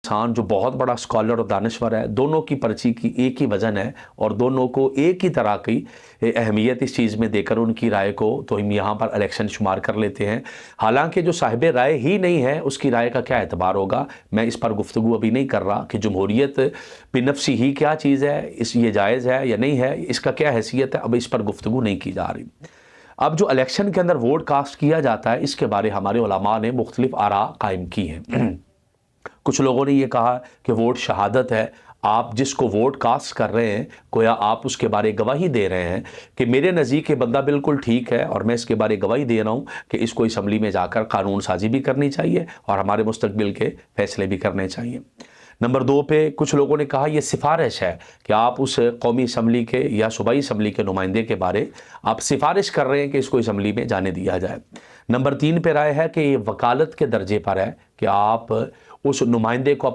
इंसान जो बहुत बड़ा स्कॉलर और दानश्वर है, दोनों की पर्ची की एक ही वजन है और दोनों को एक ही तरह की अहमियत इस चीज़ में देकर उनकी राय को तो हम यहाँ पर इलेक्शन शुमार कर लेते हैं। हालांकि जो साहिब राय ही नहीं है उसकी राय का क्या एतबार होगा, मैं इस पर गुफ्तगू अभी नहीं कर रहा कि जमहूरियत बिनफ्सी ही क्या चीज़ है, ये जायज़ है या नहीं है, इसका क्या हैसियत है, अब इस पर गुफ्तगू नहीं की जा रही। अब जो इलेक्शन के अंदर वोट कास्ट किया जाता है, इसके बारे हमारे उलमा ने मुख्तलिफ आरा कायम की हैं। कुछ लोगों ने ये कहा कि वोट शहादत है, आप जिसको वोट कास्ट कर रहे हैं गोया आप उसके बारे गवाही दे रहे हैं कि मेरे नज़दीक ये बंदा बिल्कुल ठीक है और मैं इसके बारे गवाही दे रहा हूँ कि इसको असम्बली में जाकर कानून साजी भी करनी चाहिए और हमारे मुस्तकबिल के फैसले भी करने चाहिए। नंबर 2 पे कुछ लोगों ने कहा यह सिफारिश है कि आप उस कौमी असम्बली के या सूबाई असम्बली के नुमाइंदे के बारे आप सिफारिश कर रहे हैं कि इसको असम्बली में जाने दिया जाए। नंबर 3 पे राय है कि ये वकालत के दर्जे पर है कि आप उस नुमाइंदे को